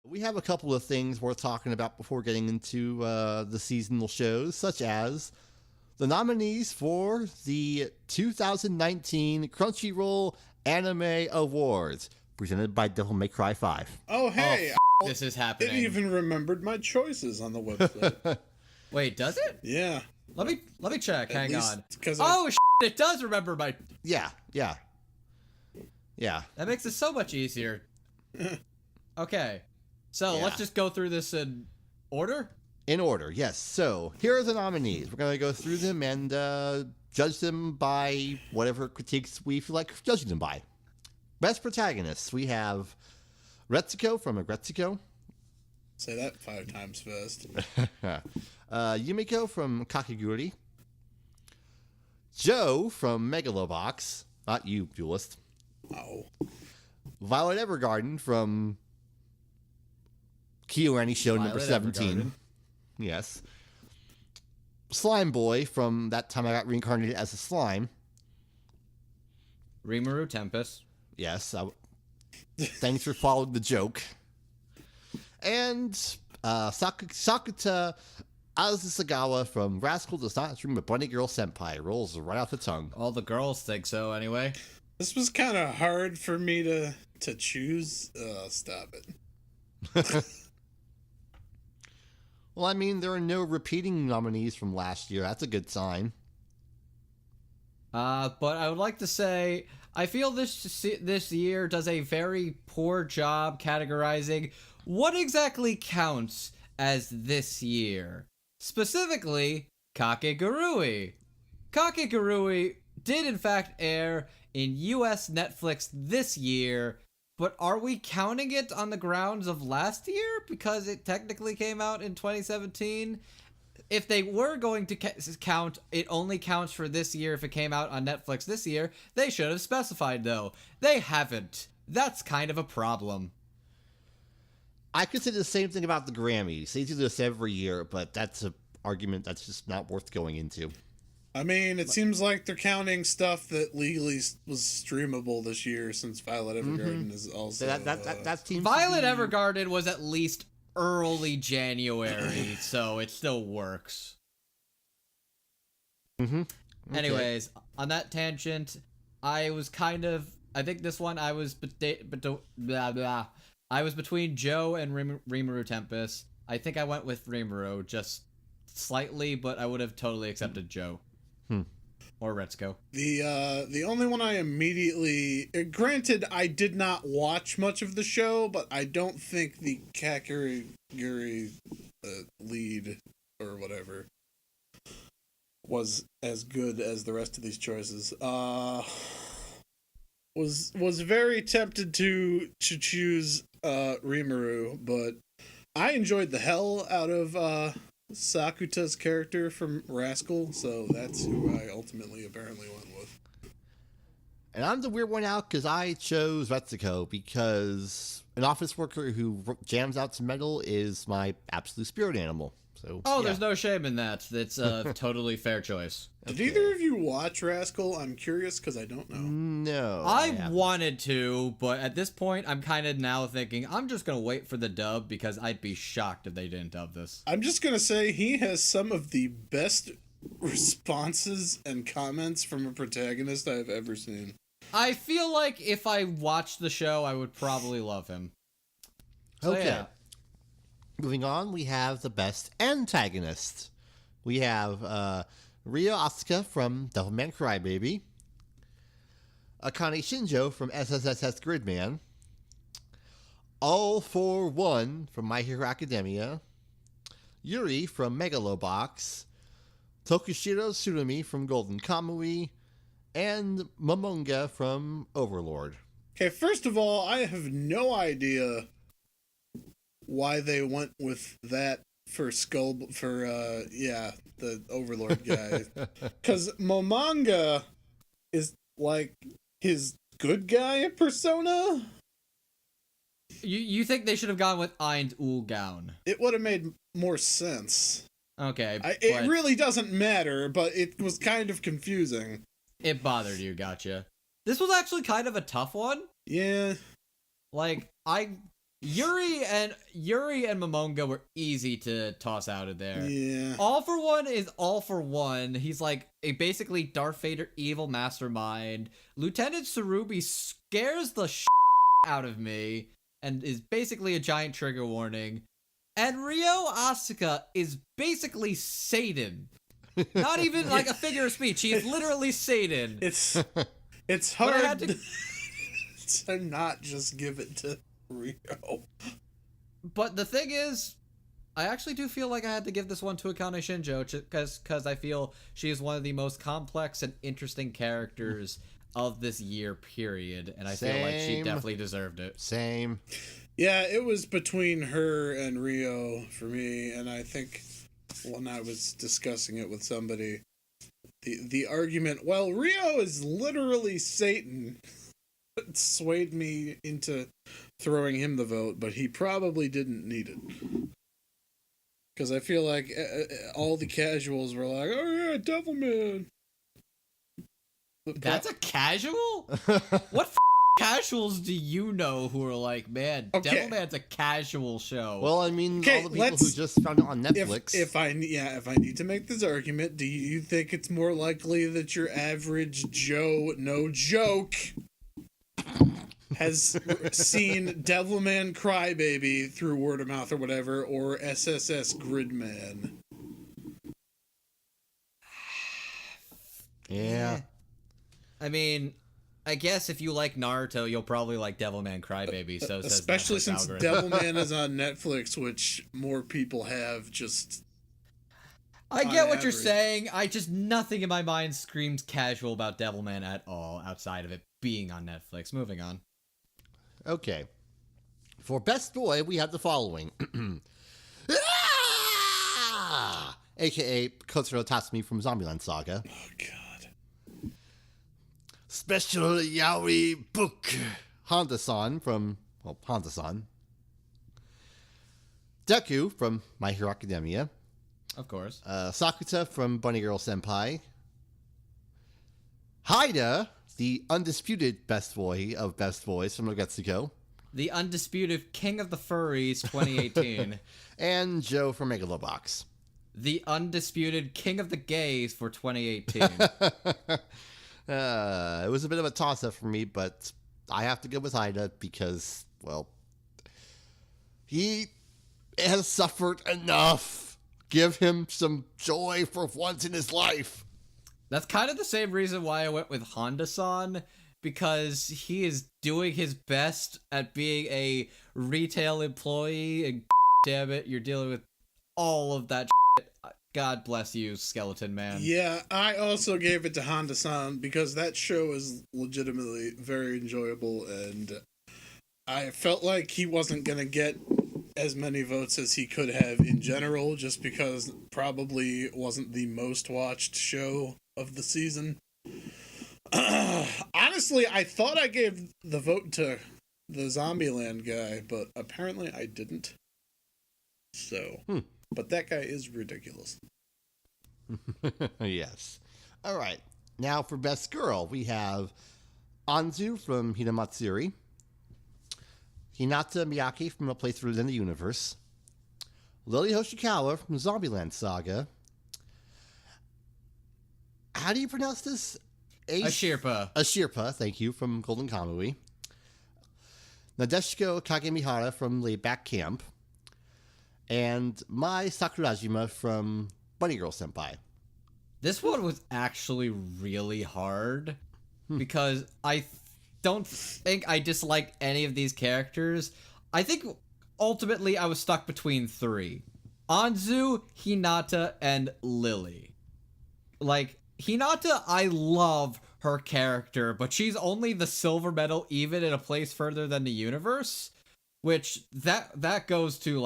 We have a couple of things worth talking about before getting into the seasonal shows, such as the nominees for the 2019 Crunchyroll Anime Awards, presented by Devil May Cry 5. Oh, hey! This is happening. It even remembered my choices on the website. Wait, does it? Yeah. Let me check. Hang on. Oh, it does remember my... Yeah. That makes it so much easier. Okay. So, let's just go through this in order? In order, yes. So, here are the nominees. We're going to go through them and judge them by whatever critiques we feel like judging them by. Best protagonists, we have Retsuko from Agretsuko. Say that 5 times fast. Yumiko from Kakegurui. Joe from Megalobox. Not you, Duelist. Oh. Violet Evergarden from KyoAni Show number 17. Evergarden. Yes. Slime Boy from That Time I Got Reincarnated as a Slime. Rimuru Tempest. Yes. Thanks for following the joke. And Sakuta Azusagawa from Rascal Does Not Dream of Bunny Girl Senpai. Rolls right off the tongue. All the girls think so, anyway. This was kind of hard for me to choose. Stop it. Well, I mean, there are no repeating nominees from last year. That's a good sign. But I would like to say, I feel this year does a very poor job categorizing what exactly counts as this year. Specifically, Kakegurui. Kakegurui did in fact air in US Netflix this year, but are we counting it on the grounds of last year? Because it technically came out in 2017? If they were going to count, it only counts for this year if it came out on Netflix this year, they should have specified though. They haven't. That's kind of a problem. I could say the same thing about the Grammys. They do this every year, but that's an argument that's just not worth going into. I mean, it seems like they're counting stuff that legally was streamable this year, since Violet Evergarden is also... That seems Violet Evergarden was at least early January, so it still works. Mm-hmm. Okay. Anyways, on that tangent, I think this one I was I was between Joe and Rimuru Tempest. I think I went with Rimuru, just slightly, but I would have totally accepted Joe. Or Retsuko. The only one I immediately... Granted, I did not watch much of the show, but I don't think the Kakegurui lead, or whatever, was as good as the rest of these choices. Was very tempted to choose Rimuru, but I enjoyed the hell out of Sakuta's character from Rascal, so that's who I ultimately apparently went with. And I'm the weird one out because I chose Retsuko because an office worker who jams out some metal is my absolute spirit animal. So there's no shame in that. It's a totally fair choice. Did either of you watch Rascal? I'm curious because I don't know. No. I wanted to, but at this point, I'm kind of now thinking, I'm just going to wait for the dub because I'd be shocked if they didn't dub this. I'm just going to say he has some of the best responses and comments from a protagonist I've ever seen. I feel like if I watched the show, I would probably love him. So, Okay. Yeah. Moving on, we have the best antagonist. We have Ryo Asuka from Devilman Crybaby, Akane Shinjo from SSSS Gridman, All For One from My Hero Academia, Yuri from Megalobox, Tokushiro Tsurumi from Golden Kamui, and Momonga from Overlord. Okay, first of all, I have no idea why they went with that for the Overlord guy. Because Momonga is like his good guy persona? You think they should have gone with Eind Ulgaun? It would have made more sense. Okay. It really doesn't matter, but it was kind of confusing. It bothered you, gotcha. This was actually kind of a tough one. Yeah. Like, Yuri and Momonga were easy to toss out of there. Yeah. All for One is All for One. He's like a basically Darth Vader evil mastermind. Lieutenant Tsurubi scares the out of me and is basically a giant trigger warning. And Ryo Asuka is basically Satan. Not even like a figure of speech. He is literally Satan. It's hard to not just give it to Ryo. But the thing is, I actually do feel like I had to give this one to Akane Shinjo because I feel she is one of the most complex and interesting characters of this year, period. And I feel like she definitely deserved it. Same. Yeah, it was between her and Ryo for me, and I think when I was discussing it with somebody, the argument, well, Ryo is literally Satan, swayed me into throwing him the vote, but he probably didn't need it. Because I feel like all the casuals were like, oh yeah, Devilman. That's a casual? What casuals do you know who are like, man, Okay. Devilman's a casual show? Well, I mean, Okay, all the people who just found it on Netflix. If I need to make this argument, do you think it's more likely that your average Joe, no joke, has seen Devilman Crybaby through word of mouth or whatever, or SSS Gridman? Yeah. I mean, I guess if you like Naruto, you'll probably like Devilman Crybaby. So says Especially Netflix since algorithm. Devilman is on Netflix, which more people have just... I get on what you're average. saying. Nothing in my mind screams casual about Devilman at all, outside of it being on Netflix. Moving on. Okay. For Best Boy, we have the following. AKA Kotaro Tatsumi from Zombieland Saga. Oh, God. Special Yaoi Book. Honda-san from, well, Honda-san. Deku from My Hero Academia. Of course. Sakuta from Bunny Girl Senpai. Haida, the undisputed best boy of best boys from Ogetsuko. The undisputed king of the furries 2018. And Joe from Megalobox. The undisputed king of the gays for 2018. It was a bit of a toss-up for me, but I have to go with Haida because, well, he has suffered enough. Give him some joy for once in his life. That's kind of the same reason why I went with Honda-san, because he is doing his best at being a retail employee, and damn it, you're dealing with all of that shit. God bless you, Skeleton Man. Yeah, I also gave it to Honda-san because that show is legitimately very enjoyable, and I felt like he wasn't going to get as many votes as he could have in general, just because probably wasn't the most watched show of the season. Honestly, I thought I gave the vote to the Zombieland guy, but apparently I didn't. So, but that guy is ridiculous. Yes. All right. Now for Best Girl, we have Anzu from Hinamatsuri. Hinata Miyake from A Place Within the Universe. Lily Hoshikawa from Zombieland Saga. How do you pronounce this? Ashirpa. Ashirpa, thank you, from Golden Kamui. Nadeshiko Kagemihara from Laidback Camp. And Mai Sakurajima from Bunny Girl Senpai. This one was actually really hard because I don't think I dislike any of these characters. I think ultimately I was stuck between three. Anzu, Hinata, and Lily. Like, Hinata, I love her character, but she's only the silver medal even in A Place Further Than the Universe, which that goes to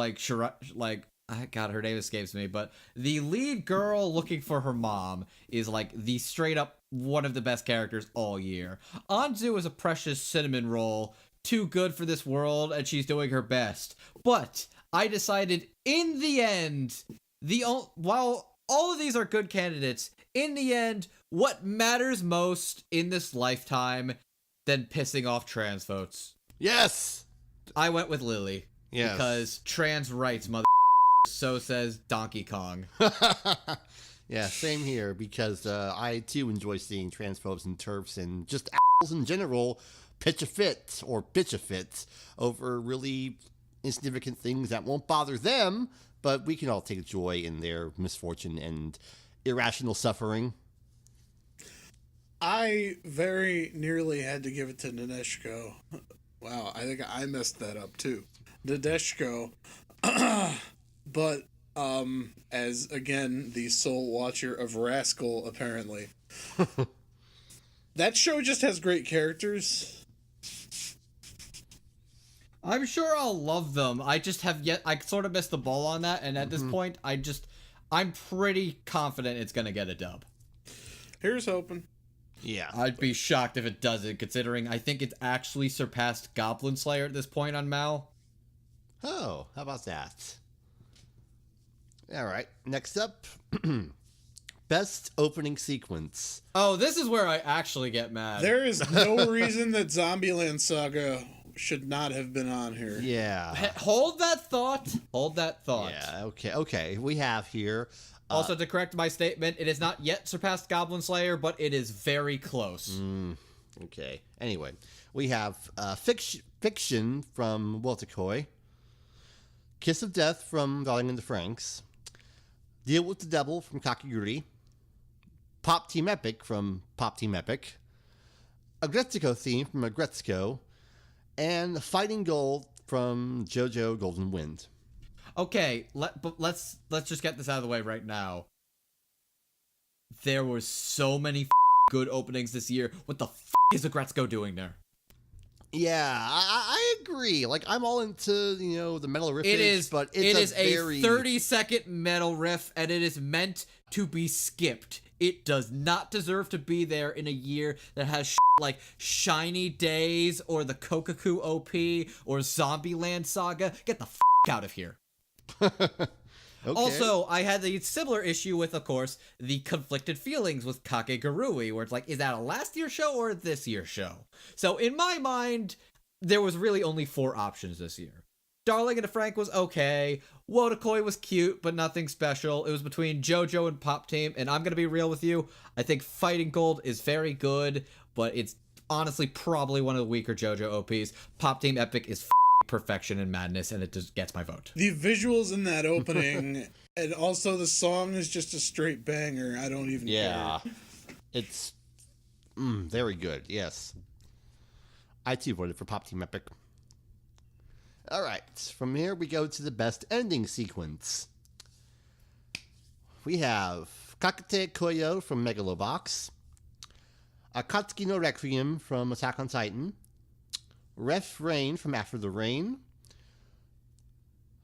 God, her name escapes me, but the lead girl looking for her mom is like the straight up one of the best characters all year. Anzu is a precious cinnamon roll, too good for this world, and she's doing her best. But I decided in the end, while all of these are good candidates, in the end, what matters most in this lifetime than pissing off trans votes? Yes! I went with Lily. Yes. Because trans rights, mother. So says Donkey Kong. Yeah, same here, because I too enjoy seeing transphobes and turfs and just assholes in general pitch a fit over really insignificant things that won't bother them, but we can all take joy in their misfortune and irrational suffering. I very nearly had to give it to Nadeshko. Wow, I think I messed that up too. Nadeshko. But, as, again, the sole watcher of Rascal, apparently. That show just has great characters. I'm sure I'll love them. I sort of missed the ball on that, and at this point, I'm pretty confident it's gonna get a dub. Here's hoping. Yeah. I'd be shocked if it doesn't, considering I think it's actually surpassed Goblin Slayer at this point on Mal. Oh, how about that? All right, next up, best opening sequence. Oh, this is where I actually get mad. There is no reason that Zombieland Saga should not have been on here. Yeah. Hold that thought. Hold that thought. Yeah, okay. We have here... Also, to correct my statement, it has not yet surpassed Goblin Slayer, but it is very close. Okay. Anyway, we have Fiction from Wotakoi, Kiss of Death from Darling in the Franxx, Deal with the Devil from Kakiguri, Pop Team Epic from Pop Team Epic, Agretsuko theme from Agretsuko, and Fighting Gold from JoJo Golden Wind. Okay, let's just get this out of the way right now. There were so many good openings this year. What the is Agretsuko doing there? Yeah, I agree. Like, I'm all into, the metal riff. But it is a 30-second metal riff, and it is meant to be skipped. It does not deserve to be there in a year that has like Shiny Days or the Kokaku OP or Zombieland Saga. Get the out of here. Okay. Also, I had the similar issue with, of course, the conflicted feelings with Kakegurui, where it's like, is that a last year show or this year show? So in my mind, there was really only 4 options this year. Darling in the Franxx was okay. Wotakoi was cute, but nothing special. It was between JoJo and Pop Team, and I'm going to be real with you. I think Fighting Gold is very good, but it's honestly probably one of the weaker JoJo OPs. Pop Team Epic is perfection and madness, and it just gets my vote. The visuals in that opening, and also the song is just a straight banger. I don't even care. It's very good, yes. I too voted for Pop Team Epic. All right, from here we go to the best ending sequence. We have Kakete Koyo from Megalobox, Akatsuki no Requiem from Attack on Titan, Ref Rain from After the Rain,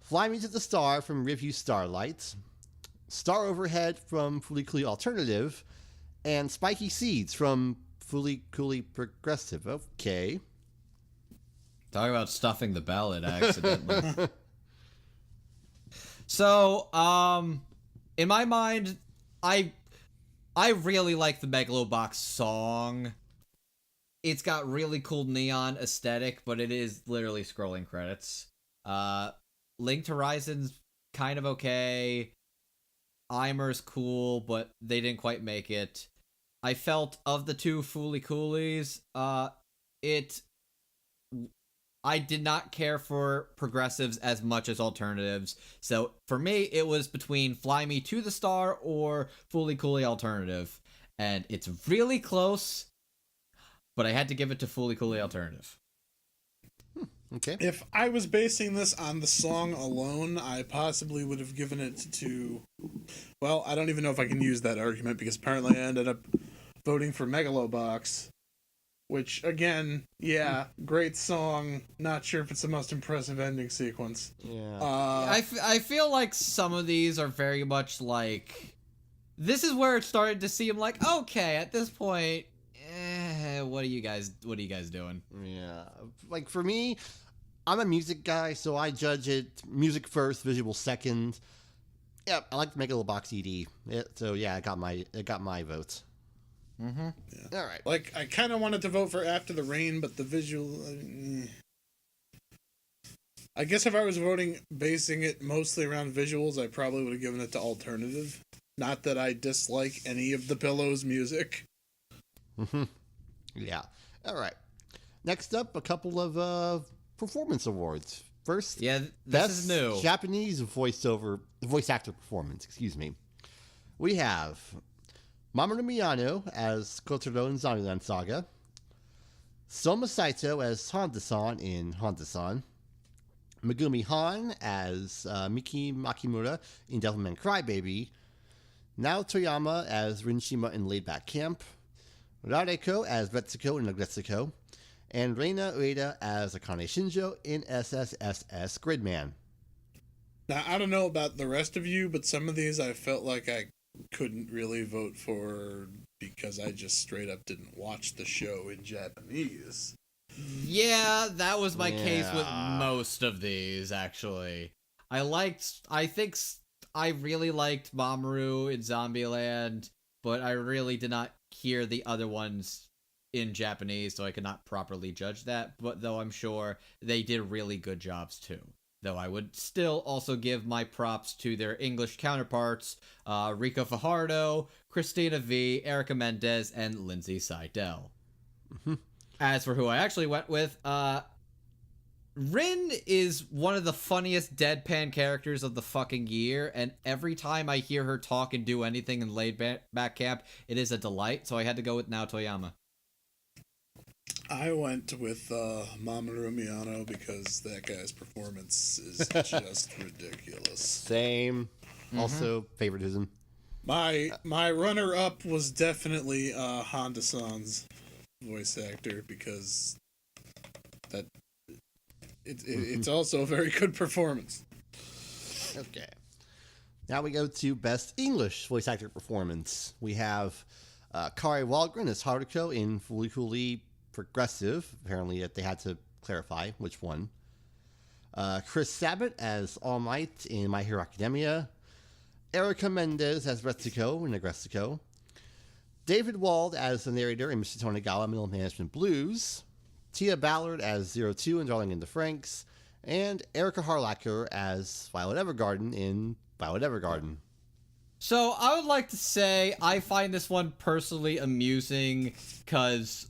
Fly Me to the Star from Review Starlight, Star Overhead from Fooly Cooly Alternative, and Spiky Seeds from Fooly Cooly Progressive. Okay. Talk about stuffing the ballot accidentally. So, in my mind, I really like the Megalobox song. It's got really cool neon aesthetic, but it is literally scrolling credits. Linked Horizon's kind of okay. Eimer's cool, but they didn't quite make it. I felt of the 2 Fooly Coolies, I did not care for progressives as much as alternatives. So for me, it was between Fly Me to the Star or Fooly Cooly Alternative. And it's really close, but I had to give it to Fooly Cooly Alternative. Okay. If I was basing this on the song alone, I possibly would have given it to... Well, I don't even know if I can use that argument, because apparently I ended up voting for Megalobox. Which, again, yeah, great song. Not sure if it's the most impressive ending sequence. Yeah. I feel like some of these are very much like... This is where it started to seem like, okay, at this point, what are you guys doing? Yeah. Like, for me, I'm a music guy, so I judge it music first, visual second. Yeah, I like the Megalobox ED. So, yeah, it got my vote. Mm-hmm. Yeah. All right. Like, I kind of wanted to vote for After the Rain, but the visual... I guess if I was voting basing it mostly around visuals, I probably would have given it to alternative. Not that I dislike any of the Pillows' music. Yeah. All right. Next up, a couple of performance awards. First, Yeah, this best is new. Japanese voice actor performance. Excuse me. We have Mamoru Miyano as Kotaro in Zombieland Saga, Soma Saito as Honda-san in Honda-san, Megumi Han as Miki Makimura in Devilman Crybaby, Nao Toyama as Rinshima in Laid Back Camp, Rareko as Retsuko in Agretsuko, and Reina Ueda as Akane Shinjo in SSSS Gridman. Now, I don't know about the rest of you, but some of these I felt like I couldn't really vote for because I just straight up didn't watch the show in Japanese. Yeah, that was my case with most of these, actually. I really liked Mamoru in Zombieland, but I really did not hear the other ones in Japanese, so I could not properly judge that, but though I'm sure they did really good jobs too. Though I would still also give my props to their English counterparts, Rico Fajardo, Christina V, Erica Mendez, and Lindsay Seidel. As for who I actually went with, Rin is one of the funniest deadpan characters of the fucking year, and every time I hear her talk and do anything in Laid Back Camp, it is a delight, so I had to go with Nao Toyama. I went with Mamoru Miyano because that guy's performance is just ridiculous. Same. Also, favoritism. My runner-up was definitely Honda-san's voice actor because it's also a very good performance. Okay. Now we go to best English voice actor performance. We have Kari Wahlgren as Haruko in Fooly Cooly Progressive. Apparently they had to clarify which one. Chris Sabat as All Might in My Hero Academia. Erica Mendez as Retsuko in Agretsuko. David Wald as the narrator in Mr. Tonegawa Middle Management Blues. Tia Ballard as 02 in Darling in the Franxx. And Erica Harlacher as Violet Evergarden in Violet Evergarden. So I would like to say I find this one personally amusing because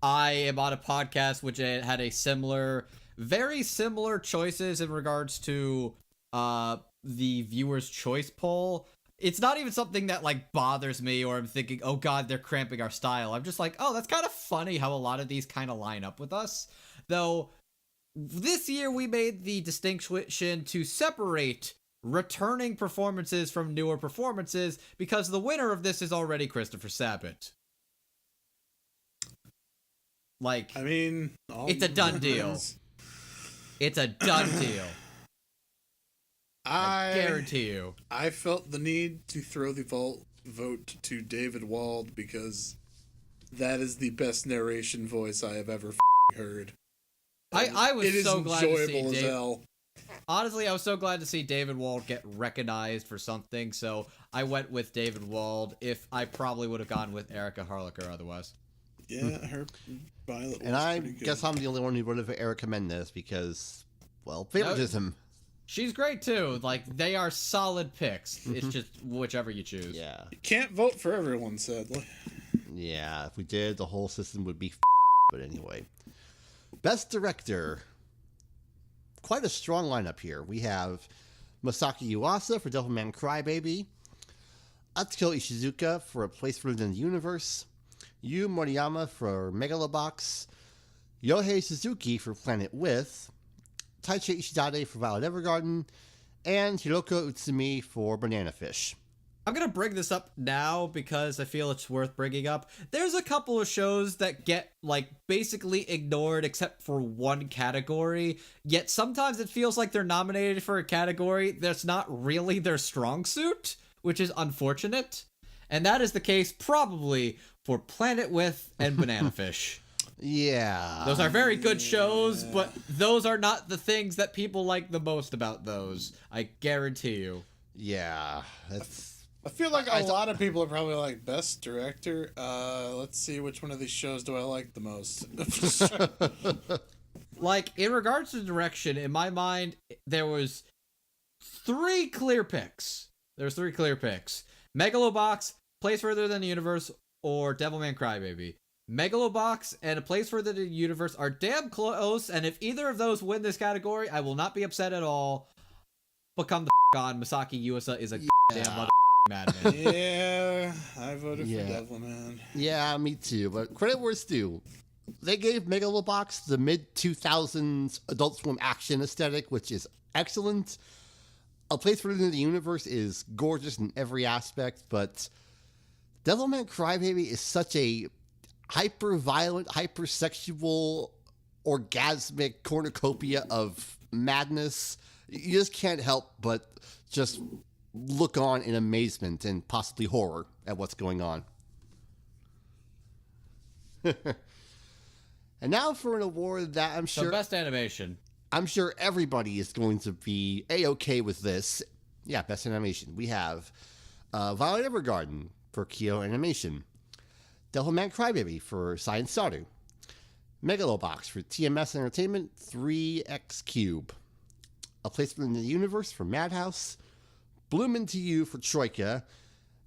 I am on a podcast which had a very similar choices in regards to the viewer's choice poll. It's not even something that like bothers me or I'm thinking, oh god, they're cramping our style. I'm just like, oh, that's kind of funny how a lot of these kind of line up with us. Though this year we made the distinction to separate returning performances from newer performances because the winner of this is already Christopher Sabat. Like, I mean, it's a done deal. It's a done deal. I guarantee you. I felt the need to throw the vote to David Wald because that is the best narration voice I have ever heard. I was so glad to see David. Hell. Honestly, I was so glad to see David Wald get recognized for something, so I went with David Wald. If I probably would have gone with Erica Harlacher otherwise. Yeah, her Violet was and I pretty good. guess I'm the only one who voted for Erica Mendez because, well, favoritism. She's great too. Like, they are solid picks. It's just whichever you choose. Yeah. You can't vote for everyone, sadly. Yeah, if we did, the whole system would be but anyway. Best Director. Quite a strong lineup here. We have Masaki Yuasa for Devilman Crybaby, Atsuko Ishizuka for A Place Further in the Universe, Yu Moriyama for Megalobox, Yohei Suzuki for Planet With, Taichi Ishidate for Violet Evergarden, and Hiroko Utsumi for Banana Fish. I'm going to bring this up now because I feel it's worth bringing up. There's a couple of shows that get, like, basically ignored except for one category, yet sometimes it feels like they're nominated for a category that's not really their strong suit, which is unfortunate. And that is the case probably for Planet With and Banana Fish. Yeah. Those are very good shows, but those are not the things that people like the most about those. I guarantee you. Yeah, that's... I feel like a lot of people are probably like, best director? Let's see, which one of these shows do I like the most? Like, in regards to direction, in my mind, there was 3 clear picks. Megalobox, Place Further Than the Universe, or Devilman Crybaby. Megalobox and A Place Further Than the Universe are damn close, and if either of those win this category, I will not be upset at all. But come the on, Masaki Yuasa is a damn mother madman. Yeah, I voted for Devilman. Yeah, me too. But credit where it's due. They gave Megalobox the mid-2000s Adult Swim action aesthetic, which is excellent. A Place Further Than the Universe is gorgeous in every aspect, but Devilman Crybaby is such a hyper-violent, hyper-sexual, orgasmic cornucopia of madness. You just can't help but just look on in amazement and possibly horror at what's going on. And now for an award that I'm sure... Best Animation. I'm sure everybody is going to be A-okay with this. Yeah, Best Animation. We have Violet Evergarden for Kyoto Animation, Devilman Crybaby for Science Starter, Megalobox for TMS Entertainment 3X Cube, A Place Within the Universe for Madhouse, Bloom Into You for Troika,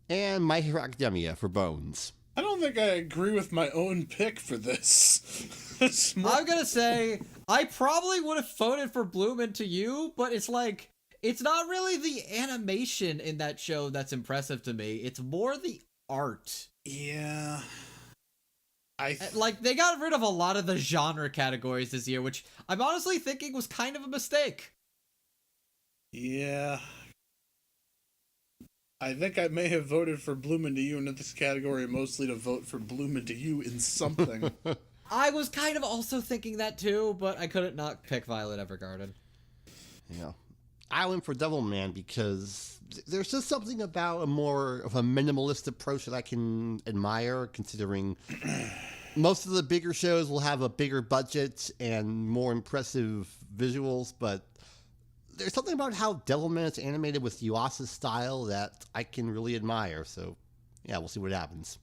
and My Hero Academia for Bones. I don't think I agree with my own pick for this. I'm gonna say, I probably would have voted for Bloom Into You, but it's like, it's not really the animation in that show that's impressive to me. It's more the art. Yeah. Like, they got rid of a lot of the genre categories this year, which I'm honestly thinking was kind of a mistake. Yeah. I think I may have voted for Bloom Into You in this category mostly to vote for Bloom Into You in something. I was kind of also thinking that too, but I couldn't not pick Violet Evergarden. Yeah. I went for Devilman because there's just something about a more of a minimalist approach that I can admire, considering most of the bigger shows will have a bigger budget and more impressive visuals, but there's something about how Devilman is animated with Yuasa's style that I can really admire. So, yeah, we'll see what happens.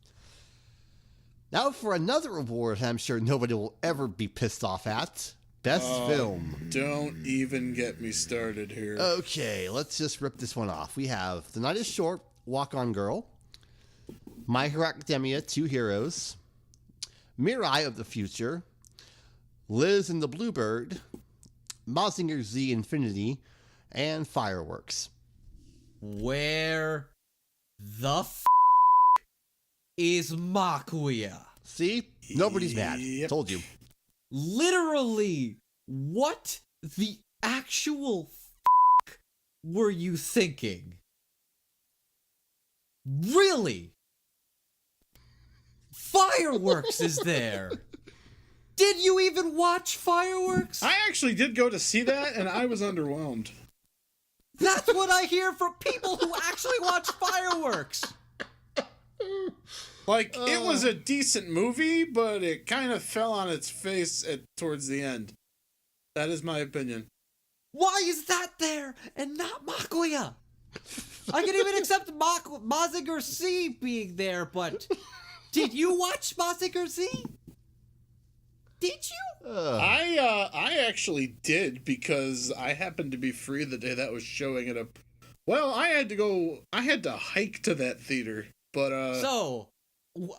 Now for another award I'm sure nobody will ever be pissed off at. Best Film. Don't even get me started here. Okay, let's just rip this one off. We have The Night is Short, Walk On Girl, My Hero Academia, 2 Heroes, Mirai of the Future, Liz and the Bluebird, Mazinger Z Infinity, and Fireworks. Where the is Makuya? See? Nobody's mad. Yep. Told you. Literally, what the actual were you thinking? Really? Fireworks is there. Did you even watch Fireworks? I actually did go to see that, and I was underwhelmed. That's what I hear from people who actually watch Fireworks. Like, it was a decent movie, but it kind of fell on its face towards the end. That is my opinion. Why is that there and not Makuya? I can even accept Mazinger Z being there, but did you watch Mazinger Z? Did you? I actually did, because I happened to be free the day that was showing it up. Well, I had to hike to that theater, but So,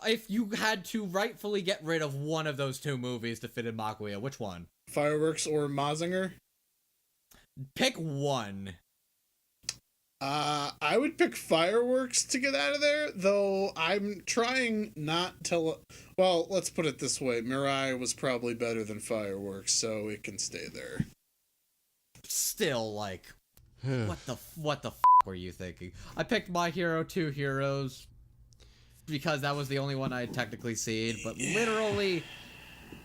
if you had to rightfully get rid of one of those 2 movies to fit in Makuya, which one? Fireworks or Mazinger? Pick one. I would pick Fireworks to get out of there, though I'm trying not to... Well, let's put it this way. Mirai was probably better than Fireworks, so it can stay there. Still, like, what the were you thinking? I picked My Hero 2 Heroes because that was the only one I had technically seen, but literally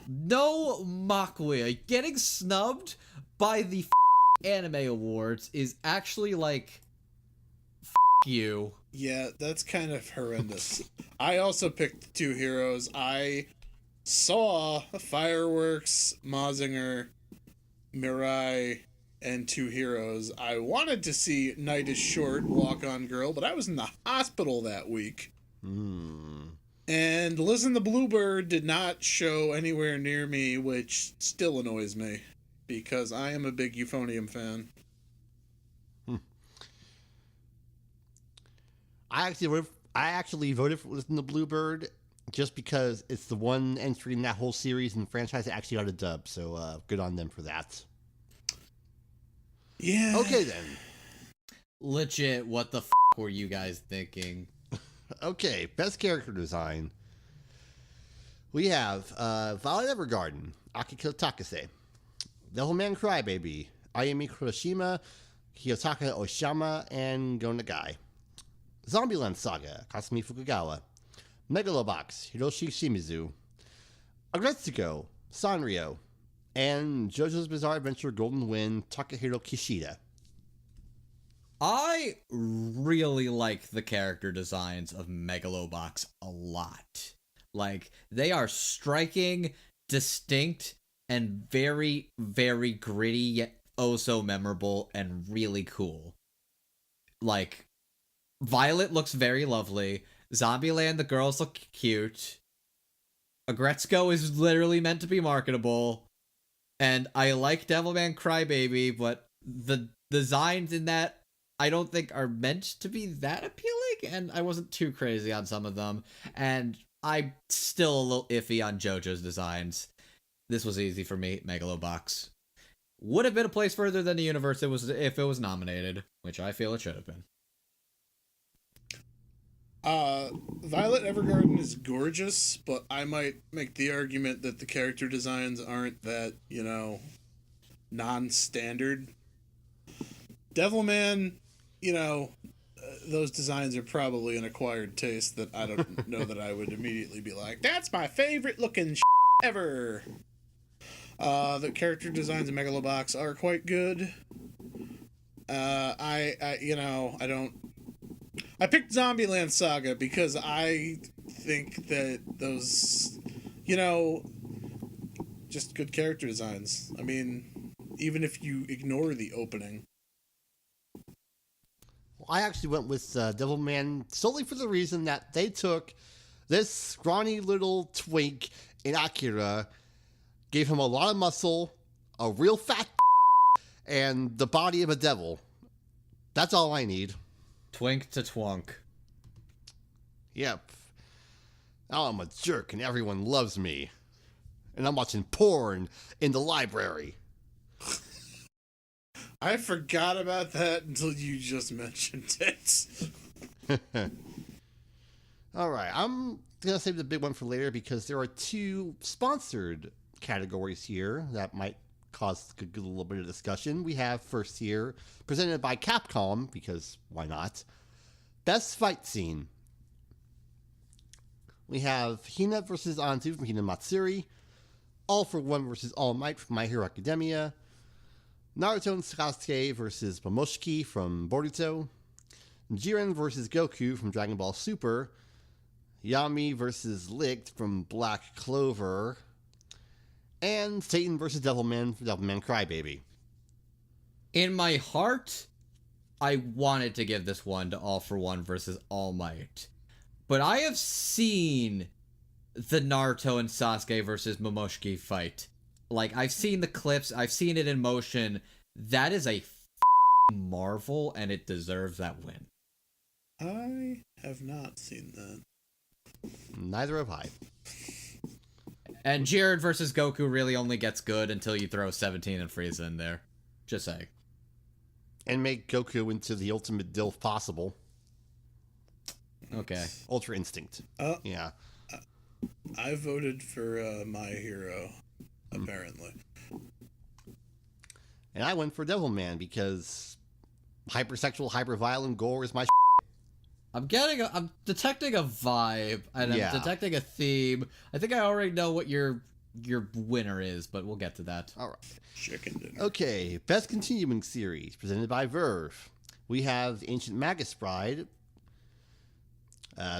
no Makuya. Getting snubbed by the Anime Awards is actually like you. Yeah, that's kind of horrendous. I also picked 2 Heroes. I saw Fireworks, Mazinger, Mirai, and 2 Heroes. I wanted to see Night is Short, Walk On Girl, but I was in the hospital that week. And And Listen the Bluebird did not show anywhere near me, which still annoys me, because I am a big Euphonium fan. I actually voted for Listen to Bluebird just because it's the one entry in that whole series and franchise that actually got a dub. So good on them for that. Yeah. Okay then. Legit, what the were you guys thinking? Okay, best character design. We have Violet Evergarden, Akiko Takase, Devilman Crybaby, Ayumi Kuroshima, Kiyotaka Oshama, and Go Nagai. Zombieland Saga, Kasumi Fukugawa, Megalobox, Hiroshi Shimizu, Agretsuko, Sanrio, and JoJo's Bizarre Adventure Golden Wind, Takahiro Kishida. I really like the character designs of Megalobox a lot. Like, they are striking, distinct, and very, very gritty, yet oh so memorable and really cool. Like, Violet looks very lovely. Zombieland, the girls look cute. Agretsuko is literally meant to be marketable. And I like Devilman Crybaby, but the designs in that I don't think are meant to be that appealing, and I wasn't too crazy on some of them. And I'm still a little iffy on JoJo's designs. This was easy for me, Megalobox. Would have been a place further than the universe if it was nominated, which I feel it should have been. Violet Evergarden is gorgeous, but I might make the argument that the character designs aren't that, non-standard. Devilman, those designs are probably an acquired taste that I don't know that I would immediately be like, that's my favorite looking ever. The character designs in Megalobox are quite good. I picked Zombieland Saga because I think that those, just good character designs. I mean, even if you ignore the opening. I actually went with Devilman solely for the reason that they took this scrawny little twink in Akira, gave him a lot of muscle, a real fat and the body of a devil. That's all I need. Twink to twunk. Yep. Now I'm a jerk and everyone loves me. And I'm watching porn in the library. I forgot about that until you just mentioned it. All right, I'm going to save the big one for later because there are two sponsored categories here that might cause a little bit of discussion. We have first here, presented by Capcom, because why not? Best Fight Scene. We have Hina versus Anzu from Hina Matsuri, All for One versus All Might from My Hero Academia, Naruto and Sasuke versus Momoshiki from Boruto, Jiren versus Goku from Dragon Ball Super, Yami versus Licht from Black Clover, and Satan versus Devilman from Devilman Crybaby. In my heart, I wanted to give this one to All for One versus All Might. But I have seen the Naruto and Sasuke versus Momoshiki fight. Like, I've seen the clips, I've seen it in motion. That is a marvel, and it deserves that win. I have not seen that. Neither have I. And Jiren versus Goku really only gets good until you throw 17 and Frieza in there. Just saying. And make Goku into the ultimate DILF possible. Okay. Ultra Instinct. Yeah. I voted for My Hero, apparently. And I went for Devilman because hypersexual, hyperviolent gore is my I'm detecting a vibe, and I'm detecting a theme. I think I already know what your winner is, but we'll get to that. All right. Chicken dinner. Okay, Best Continuing Series, presented by Verve. We have Ancient Magus Bride,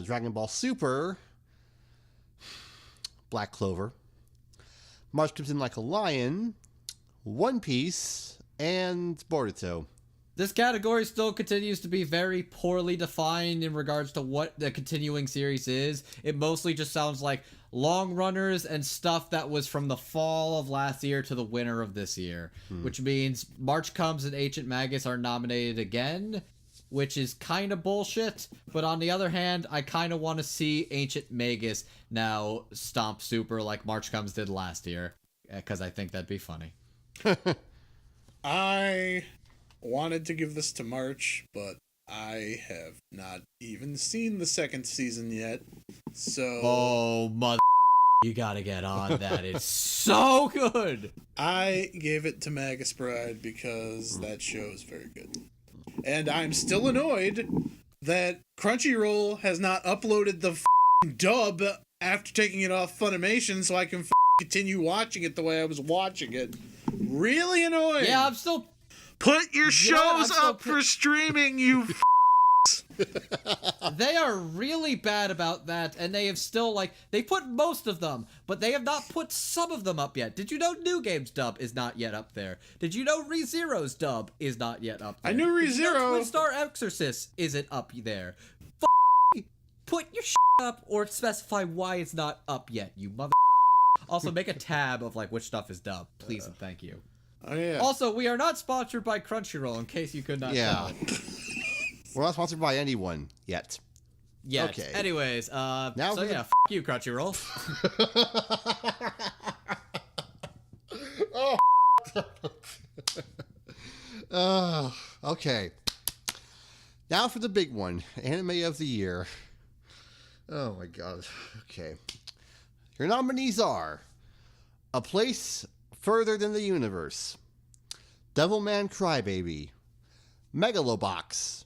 Dragon Ball Super, Black Clover, March Comes In Like a Lion, One Piece, and Boruto. This category still continues to be very poorly defined in regards to what the continuing series is. It mostly just sounds like long runners and stuff that was from the fall of last year to the winter of this year, which means March Comes and Ancient Magus are nominated again, which is kind of bullshit. But on the other hand, I kind of want to see Ancient Magus now stomp super like March Comes did last year, because I think that'd be funny. I wanted to give this to March, but I have not even seen the second season yet. So Oh, mother, you gotta get on that. It's so good. I gave it to Magus Bride because that show is very good. And I'm still annoyed that Crunchyroll has not uploaded the dub after taking it off Funimation so I can continue watching it the way I was watching it. Really annoying. Yeah, I'm still... Put your You know what? I'm shows so up for streaming, you They are really bad about that, and they have still, like, they put most of them, but they have not put some of them up yet. Did you know New Game's dub is not yet up there? Did you know ReZero's dub is not yet up there? I knew Did you know ReZero. Twin Star Exorcist isn't up there. Put your up or specify why it's not up yet, you mother. Also, make a tab of, like, which stuff is dub, please and thank you. Oh, yeah. Also, we are not sponsored by Crunchyroll, in case you could not tell. We're not sponsored by anyone yet. Yet. Okay. Anyways, Now so yeah, you, Crunchyroll. Okay. Now for the big one, Anime of the Year. Oh my god. Okay. Your nominees are A Place Further Than the Universe, Devilman Crybaby, Megalobox,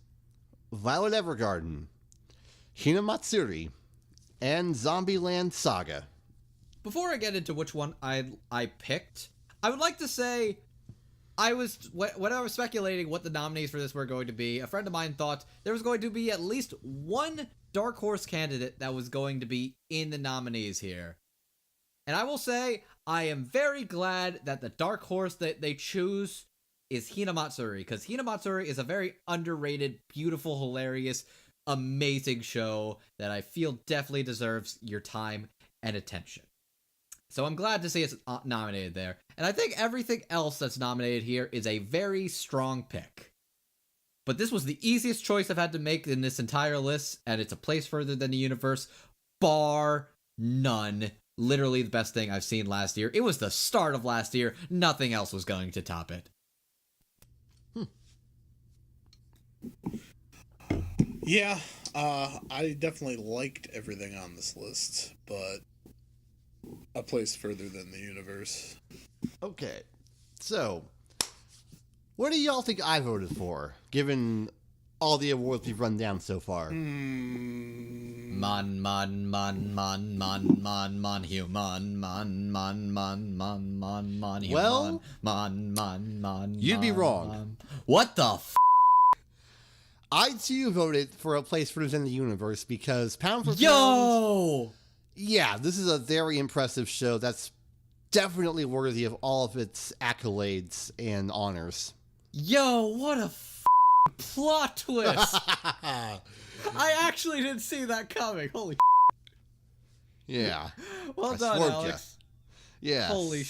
Violet Evergarden, Hinamatsuri, and Zombieland Saga. Before I get into which one I picked, I would like to say when I was speculating what the nominees for this were going to be, a friend of mine thought there was going to be at least one dark horse candidate that was going to be in the nominees here. And I will say, I am very glad that the dark horse that they choose is Hinamatsuri, because Hinamatsuri is a very underrated, beautiful, hilarious, amazing show that I feel definitely deserves your time and attention. So I'm glad to see it's nominated there. And I think everything else that's nominated here is a very strong pick. But this was the easiest choice I've had to make in this entire list, and it's A Place Further Than the Universe, bar none. Literally the best thing I've seen last year. It was the start of last year. Nothing else was going to top it. Yeah, I definitely liked everything on this list, but A Place Further Than the Universe. Okay. So, what do y'all think I voted for, given all the awards we've run down so far? Man, human. Well, you'd be wrong. What the f? I too voted for A Place Further Than the Universe because pound for pound, Yo! yeah, this is a very impressive show that's definitely worthy of all of its accolades and honors. Yo, what a plot twist! I actually didn't see that coming. Holy Yeah. well I done, swerved Alex. Yes. Holy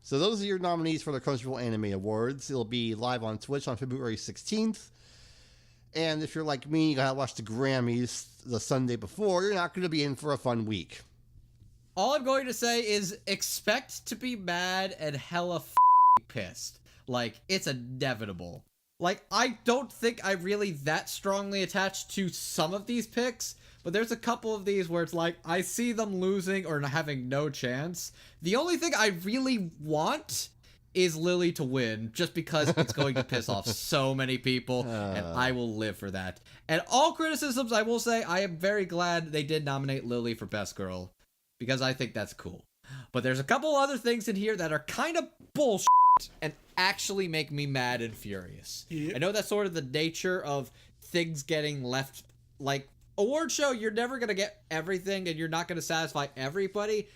So those are your nominees for the Crunchyroll Anime Awards. It'll be live on Twitch on February 16th. And if you're like me, you gotta watch the Grammys the Sunday before, you're not gonna be in for a fun week. All I'm going to say is expect to be mad and hella pissed. Like, it's inevitable. Like, I don't think I'm really that strongly attached to some of these picks, but there's a couple of these where it's like, I see them losing or having no chance. The only thing I really want is Lily to win, just because it's going to piss off so many people, and I will live for that. And all criticisms, I will say, I am very glad they did nominate Lily for Best Girl, because I think that's cool. But there's a couple other things in here that are kind of bullshit and actually make me mad and furious. Yep. I know that's sort of the nature of things getting left, like, award show, you're never going to get everything and you're not going to satisfy everybody,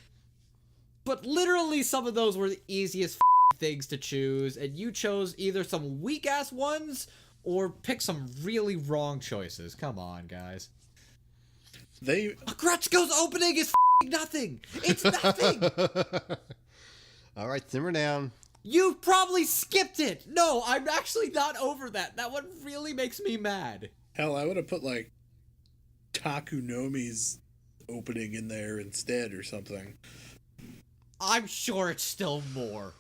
but literally some of those were the easiest things to choose, and you chose either some weak-ass ones or pick some really wrong choices. Come on, guys. Agretsuko's opening is nothing. It's nothing. All right, simmer down. You probably skipped it. No, I'm actually not over that. That one really makes me mad. Hell, I would have put like Takunomi's opening in there instead or something. I'm sure it's still more.